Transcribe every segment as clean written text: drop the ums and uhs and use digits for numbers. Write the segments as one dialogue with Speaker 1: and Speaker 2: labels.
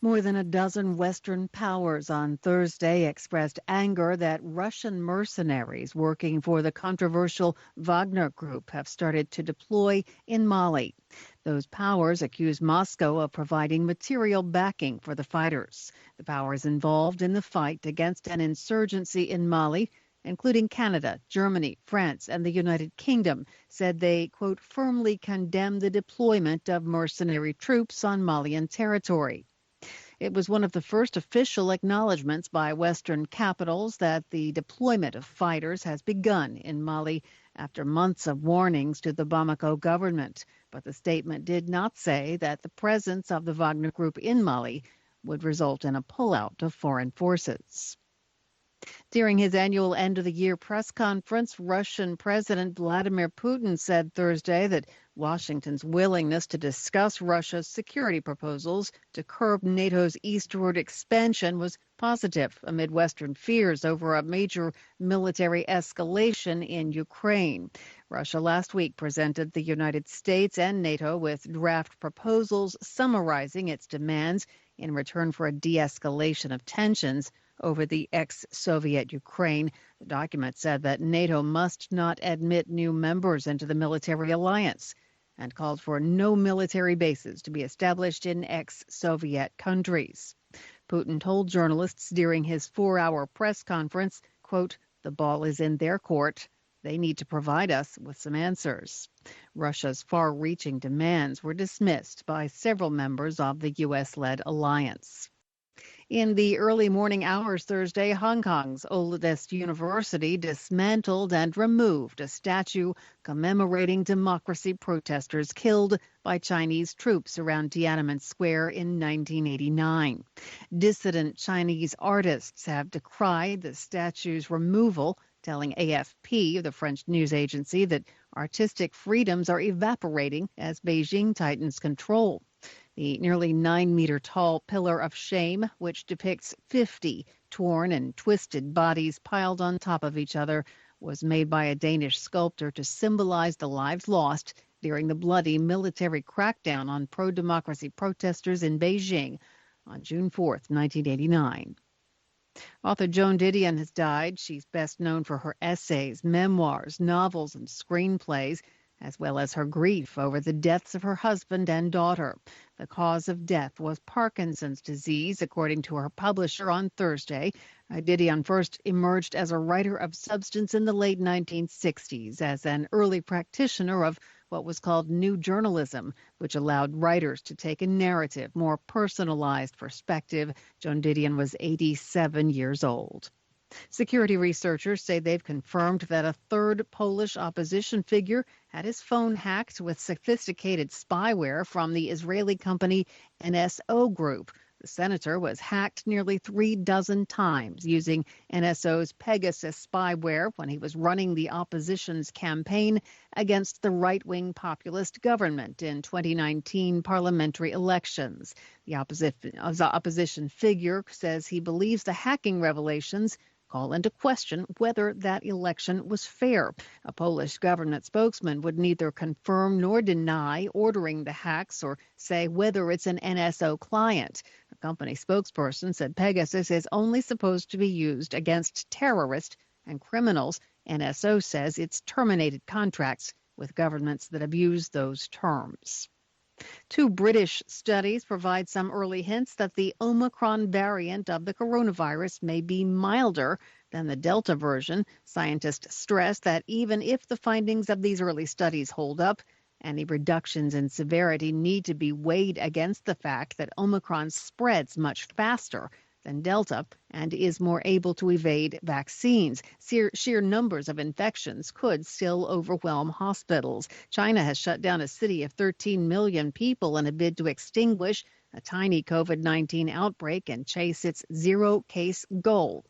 Speaker 1: More than a dozen Western powers on Thursday expressed anger that Russian mercenaries working for the controversial Wagner Group have started to deploy in Mali. Those powers accuse Moscow of providing material backing for the fighters. The powers involved in the fight against an insurgency in Mali, including Canada, Germany, France, and the United Kingdom, said they, quote, firmly condemn the deployment of mercenary troops on Malian territory. It was one of the first official acknowledgments by Western capitals that the deployment of fighters has begun in Mali after months of warnings to the Bamako government. But the statement did not say that the presence of the Wagner Group in Mali would result in a pullout of foreign forces. During his annual end-of-the-year press conference, Russian President Vladimir Putin said Thursday that Washington's willingness to discuss Russia's security proposals to curb NATO's eastward expansion was positive amid Western fears over a major military escalation in Ukraine. Russia last week presented the United States and NATO with draft proposals summarizing its demands in return for a de-escalation of tensions over the ex-Soviet Ukraine. The document said that NATO must not admit new members into the military alliance and called for no military bases to be established in ex-Soviet countries. Putin told journalists during his 4-hour press conference, quote, the ball is in their court. They need to provide us with some answers. Russia's far-reaching demands were dismissed by several members of the U.S.-led alliance. In the early morning hours Thursday, Hong Kong's oldest university dismantled and removed a statue commemorating democracy protesters killed by Chinese troops around Tiananmen Square in 1989. Dissident Chinese artists have decried the statue's removal, telling AFP, the French news agency, that artistic freedoms are evaporating as Beijing tightens control. The nearly 9-meter-tall Pillar of Shame, which depicts 50 torn and twisted bodies piled on top of each other, was made by a Danish sculptor to symbolize the lives lost during the bloody military crackdown on pro-democracy protesters in Beijing on June 4, 1989. Author Joan Didion has died. She's best known for her essays, memoirs, novels, and screenplays, as well as her grief over the deaths of her husband and daughter. The cause of death was Parkinson's disease, according to her publisher on Thursday. Didion first emerged as a writer of substance in the late 1960s as an early practitioner of what was called new journalism, which allowed writers to take a narrative, more personalized perspective. Joan Didion was 87 years old. Security researchers say they've confirmed that a third Polish opposition figure had his phone hacked with sophisticated spyware from the Israeli company NSO Group. The senator was hacked nearly 36 times using NSO's Pegasus spyware when he was running the opposition's campaign against the right-wing populist government in 2019 parliamentary elections. The opposition figure says he believes the hacking revelations call into question whether that election was fair. A Polish government spokesman would neither confirm nor deny ordering the hacks or say whether it's an NSO client. A company spokesperson said Pegasus is only supposed to be used against terrorists and criminals. NSO says it's terminated contracts with governments that abuse those terms. 2 British studies provide some early hints that the Omicron variant of the coronavirus may be milder than the Delta version. Scientists stress that even if the findings of these early studies hold up, any reductions in severity need to be weighed against the fact that Omicron spreads much faster than Delta and is more able to evade vaccines. Sheer numbers of infections could still overwhelm hospitals. China has shut down a city of 13 million people in a bid to extinguish a tiny COVID-19 outbreak and chase its zero-case goal.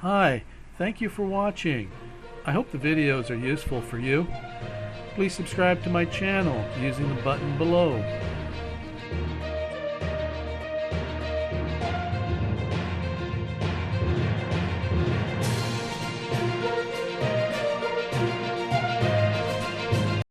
Speaker 2: Hi, thank you for watching. I hope the videos are useful for you. Please subscribe to my channel using the button below.